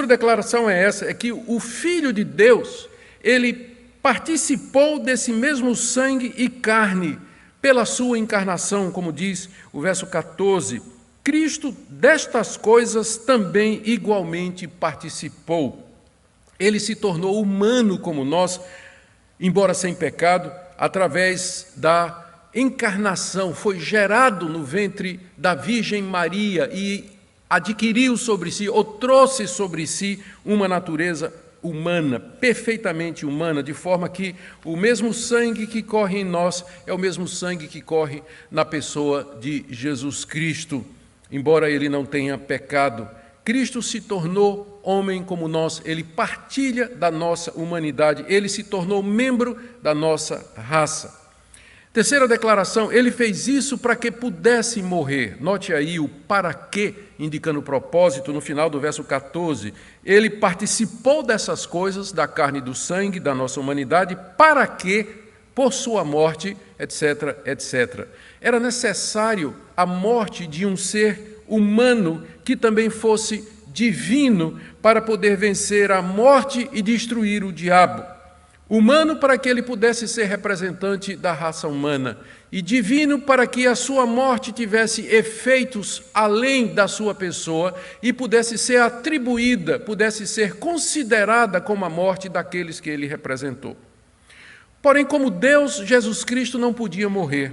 segunda declaração é essa, é que o Filho de Deus, ele participou desse mesmo sangue e carne pela sua encarnação, como diz o verso 14. Cristo destas coisas também igualmente participou. Ele se tornou humano como nós, embora sem pecado, através da encarnação, foi gerado no ventre da Virgem Maria e adquiriu sobre si, ou trouxe sobre si, uma natureza humana, perfeitamente humana, de forma que o mesmo sangue que corre em nós é o mesmo sangue que corre na pessoa de Jesus Cristo. Embora ele não tenha pecado, Cristo se tornou homem como nós, ele partilha da nossa humanidade, ele se tornou membro da nossa raça. Terceira declaração, ele fez isso para que pudesse morrer. Note aí o para quê, indicando o propósito, no final do verso 14. Ele participou dessas coisas, da carne e do sangue, da nossa humanidade, para que, por sua morte, etc., etc. Era necessário a morte de um ser humano que também fosse divino para poder vencer a morte e destruir o diabo. Humano para que ele pudesse ser representante da raça humana e divino para que a sua morte tivesse efeitos além da sua pessoa e pudesse ser atribuída, pudesse ser considerada como a morte daqueles que ele representou. Porém, como Deus, Jesus Cristo não podia morrer.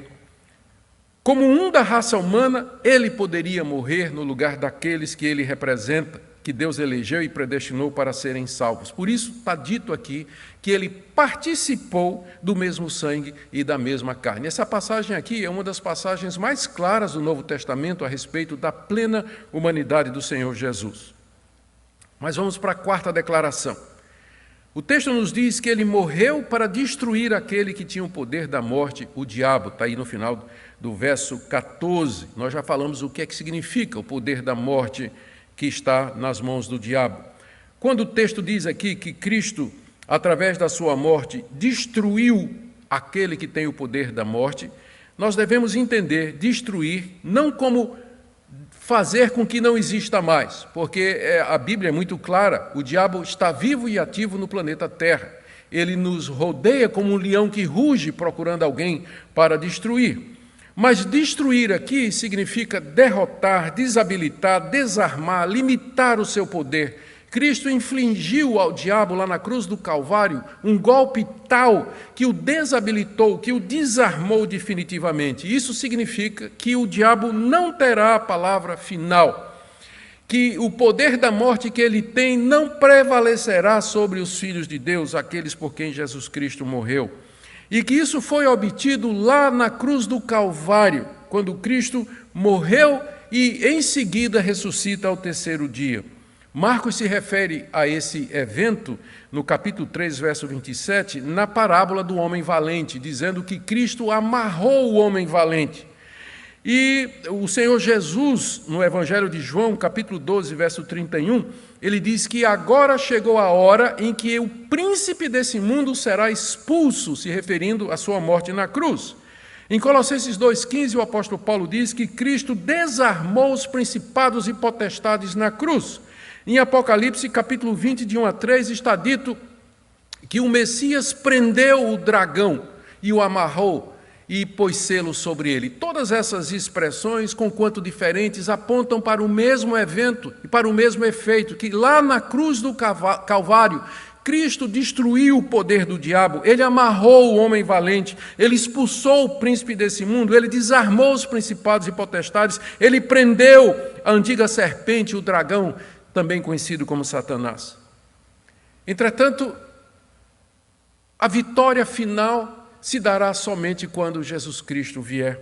Como um da raça humana, ele poderia morrer no lugar daqueles que ele representa, que Deus elegeu e predestinou para serem salvos. Por isso está dito aqui que ele participou do mesmo sangue e da mesma carne. Essa passagem aqui é uma das passagens mais claras do Novo Testamento a respeito da plena humanidade do Senhor Jesus. Mas vamos para a quarta declaração. O texto nos diz que ele morreu para destruir aquele que tinha o poder da morte, o diabo. Está aí no final do verso 14. Nós já falamos o que é que significa o poder da morte que está nas mãos do diabo. Quando o texto diz aqui que Cristo, através da sua morte, destruiu aquele que tem o poder da morte, nós devemos entender destruir não como fazer com que não exista mais, porque a Bíblia é muito clara, o diabo está vivo e ativo no planeta Terra. Ele nos rodeia como um leão que ruge procurando alguém para destruir. Mas destruir aqui significa derrotar, desabilitar, desarmar, limitar o seu poder. Cristo infligiu ao diabo lá na cruz do Calvário um golpe tal que o desabilitou, que o desarmou definitivamente. Isso significa que o diabo não terá a palavra final, que o poder da morte que ele tem não prevalecerá sobre os filhos de Deus, aqueles por quem Jesus Cristo morreu. E que isso foi obtido lá na cruz do Calvário, quando Cristo morreu e em seguida ressuscita ao terceiro dia. Marcos se refere a esse evento no capítulo 3, verso 27, na parábola do homem valente, dizendo que Cristo amarrou o homem valente. E o Senhor Jesus, no Evangelho de João, capítulo 12, verso 31, ele diz que agora chegou a hora em que o príncipe desse mundo será expulso, se referindo à sua morte na cruz. Em Colossenses 2,15, o apóstolo Paulo diz que Cristo desarmou os principados e potestades na cruz. Em Apocalipse, capítulo 20, de 1 a 3, está dito que o Messias prendeu o dragão e o amarrou e pôs selo sobre ele. Todas essas expressões, conquanto diferentes, apontam para o mesmo evento e para o mesmo efeito, que lá na cruz do Calvário, Cristo destruiu o poder do diabo, ele amarrou o homem valente, ele expulsou o príncipe desse mundo, ele desarmou os principados e potestades, ele prendeu a antiga serpente, o dragão, também conhecido como Satanás. Entretanto, a vitória final se dará somente quando Jesus Cristo vier.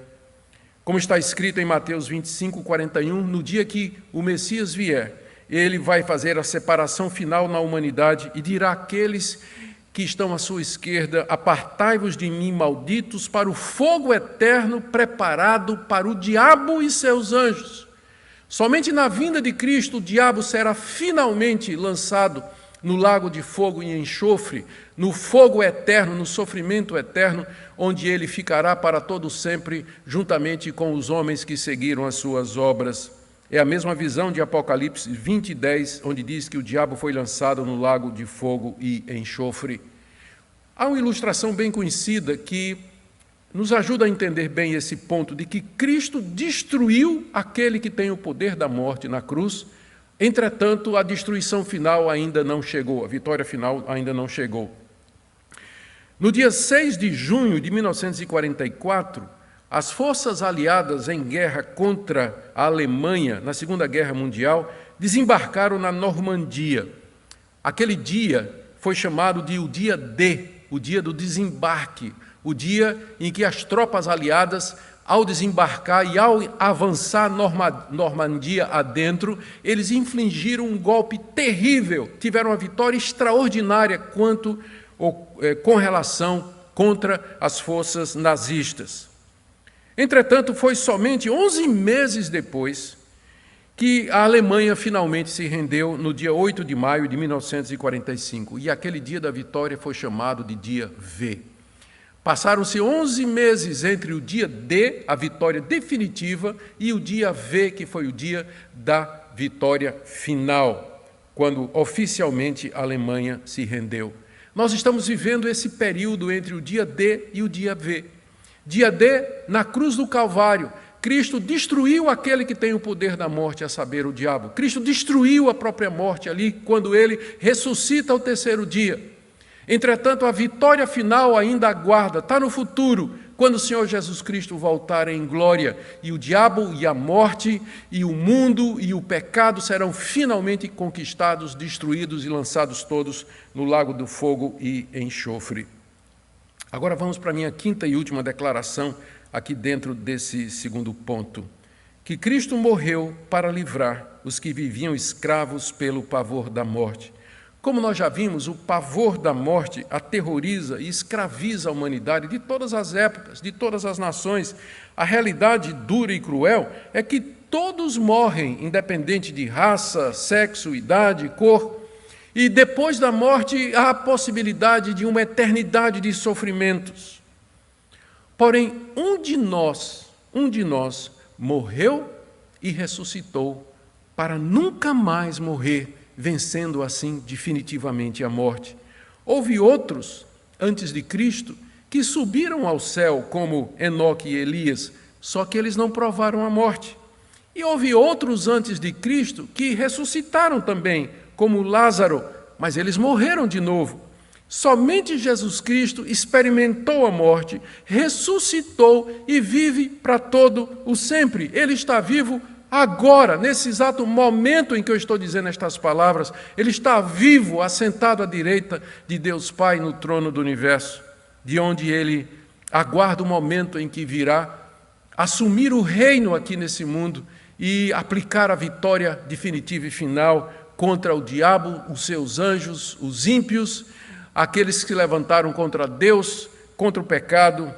Como está escrito em Mateus 25, 41, no dia que o Messias vier, ele vai fazer a separação final na humanidade e dirá àqueles que estão à sua esquerda: apartai-vos de mim, malditos, para o fogo eterno preparado para o diabo e seus anjos. Somente na vinda de Cristo o diabo será finalmente lançado no lago de fogo e enxofre, no fogo eterno, no sofrimento eterno, onde ele ficará para todo sempre, juntamente com os homens que seguiram as suas obras. É a mesma visão de Apocalipse 20:10, onde diz que o diabo foi lançado no lago de fogo e enxofre. Há uma ilustração bem conhecida que nos ajuda a entender bem esse ponto de que Cristo destruiu aquele que tem o poder da morte na cruz. Entretanto, a destruição final ainda não chegou, a vitória final ainda não chegou. No dia 6 de junho de 1944, as forças aliadas em guerra contra a Alemanha na Segunda Guerra Mundial desembarcaram na Normandia. Aquele dia foi chamado de o dia D, o dia do desembarque, o dia em que as tropas aliadas, ao desembarcar e ao avançar Normandia adentro, eles infligiram um golpe terrível, tiveram uma vitória extraordinária com relação contra as forças nazistas. Entretanto, foi somente 11 meses depois que a Alemanha finalmente se rendeu no dia 8 de maio de 1945, e aquele dia da vitória foi chamado de dia V. Passaram-se 11 meses entre o dia D, a vitória definitiva, e o dia V, que foi o dia da vitória final, quando oficialmente a Alemanha se rendeu. Nós estamos vivendo esse período entre o dia D e o dia V. Dia D, na cruz do Calvário, Cristo destruiu aquele que tem o poder da morte, a saber, o diabo. Cristo destruiu a própria morte ali, quando ele ressuscita ao terceiro dia. Entretanto, a vitória final ainda aguarda, está no futuro, quando o Senhor Jesus Cristo voltar em glória, e o diabo e a morte e o mundo e o pecado serão finalmente conquistados, destruídos e lançados todos no lago do fogo e enxofre. Agora vamos para a minha quinta e última declaração aqui dentro desse segundo ponto. Que Cristo morreu para livrar os que viviam escravos pelo pavor da morte. Como nós já vimos, o pavor da morte aterroriza e escraviza a humanidade de todas as épocas, de todas as nações. A realidade dura e cruel é que todos morrem, independente de raça, sexo, idade, cor. E depois da morte há a possibilidade de uma eternidade de sofrimentos. Porém, um de nós morreu e ressuscitou para nunca mais morrer, vencendo assim definitivamente a morte. Houve outros, antes de Cristo, que subiram ao céu, como Enoque e Elias, só que eles não provaram a morte. E houve outros antes de Cristo que ressuscitaram também, como Lázaro, mas eles morreram de novo. Somente Jesus Cristo experimentou a morte, ressuscitou e vive para todo o sempre. Ele está vivo agora, nesse exato momento em que eu estou dizendo estas palavras. Ele está vivo, assentado à direita de Deus Pai no trono do universo, de onde ele aguarda o momento em que virá assumir o reino aqui nesse mundo e aplicar a vitória definitiva e final contra o diabo, os seus anjos, os ímpios, aqueles que se levantaram contra Deus, contra o pecado,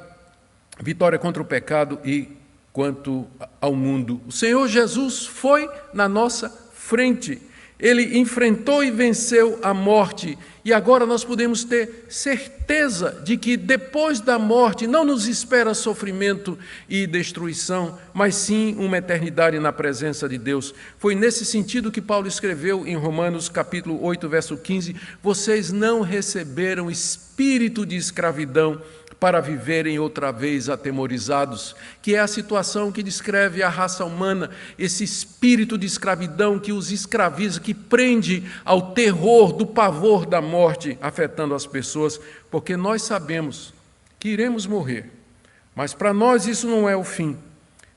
vitória contra o pecado e quanto ao mundo. O Senhor Jesus foi na nossa frente. Ele enfrentou e venceu a morte. E agora nós podemos ter certeza de que depois da morte não nos espera sofrimento e destruição, mas sim uma eternidade na presença de Deus. Foi nesse sentido que Paulo escreveu em Romanos capítulo 8, verso 15, vocês não receberam espírito de escravidão para viverem outra vez atemorizados, que é a situação que descreve a raça humana, esse espírito de escravidão que os escraviza, que prende ao terror do pavor da morte, afetando as pessoas, porque nós sabemos que iremos morrer, mas para nós isso não é o fim.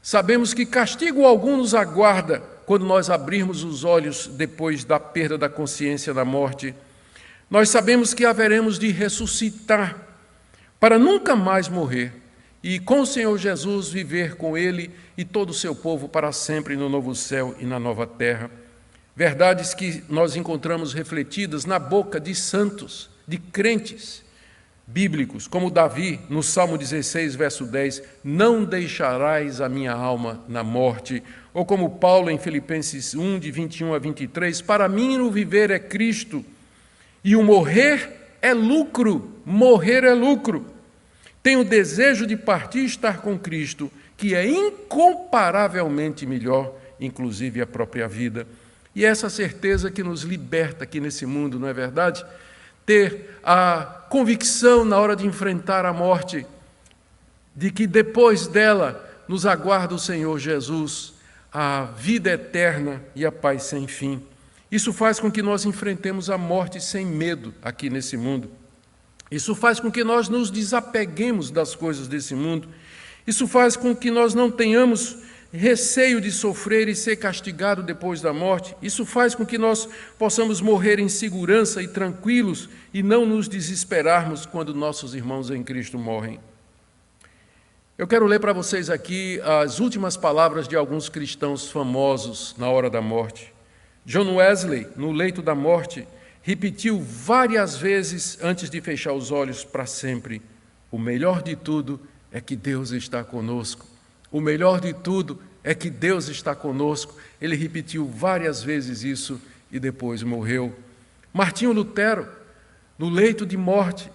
Sabemos que castigo algum nos aguarda quando nós abrirmos os olhos depois da perda da consciência da morte. Nós sabemos que haveremos de ressuscitar para nunca mais morrer e com o Senhor Jesus viver com Ele e todo o seu povo para sempre no novo céu e na nova terra. Verdades que nós encontramos refletidas na boca de santos, de crentes bíblicos, como Davi, no Salmo 16, verso 10, não deixarás a minha alma na morte, ou como Paulo em Filipenses 1, de 21 a 23, para mim o viver é Cristo e o morrer é lucro, morrer é lucro. Tenho o desejo de partir e estar com Cristo, que é incomparavelmente melhor, inclusive a própria vida. E essa certeza que nos liberta aqui nesse mundo, não é verdade? Ter a convicção na hora de enfrentar a morte, de que depois dela nos aguarda o Senhor Jesus, a vida eterna e a paz sem fim. Isso faz com que nós enfrentemos a morte sem medo aqui nesse mundo. Isso faz com que nós nos desapeguemos das coisas desse mundo. Isso faz com que nós não tenhamos receio de sofrer e ser castigado depois da morte. Isso faz com que nós possamos morrer em segurança e tranquilos e não nos desesperarmos quando nossos irmãos em Cristo morrem. Eu quero ler para vocês aqui as últimas palavras de alguns cristãos famosos na hora da morte. John Wesley, no leito da morte, repetiu várias vezes antes de fechar os olhos para sempre: o melhor de tudo é que Deus está conosco. O melhor de tudo é que Deus está conosco. Ele repetiu várias vezes isso e depois morreu. Martinho Lutero, no leito de morte,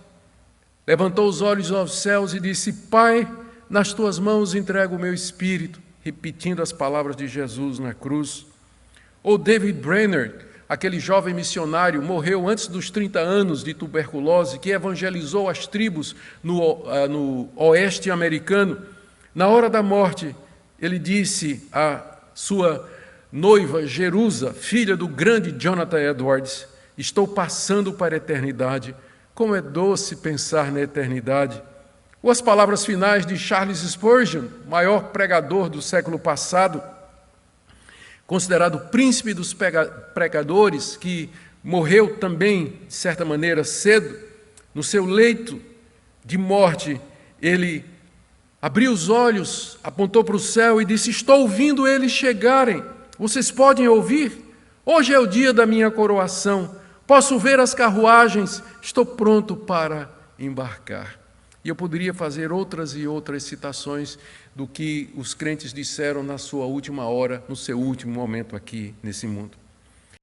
levantou os olhos aos céus e disse: Pai, nas tuas mãos entrego o meu espírito, repetindo as palavras de Jesus na cruz. Ou David Brainerd, aquele jovem missionário, morreu antes dos 30 anos de tuberculose, que evangelizou as tribos no oeste americano. Na hora da morte, ele disse à sua noiva Jerusa, filha do grande Jonathan Edwards: estou passando para a eternidade, como é doce pensar na eternidade. Ou as palavras finais de Charles Spurgeon, maior pregador do século passado, considerado príncipe dos pregadores, que morreu também, de certa maneira, cedo. No seu leito de morte, ele abriu os olhos, apontou para o céu e disse: estou ouvindo eles chegarem. Vocês podem ouvir? Hoje é o dia da minha coroação. Posso ver as carruagens. Estou pronto para embarcar. E eu poderia fazer outras e outras citações do que os crentes disseram na sua última hora, no seu último momento aqui nesse mundo.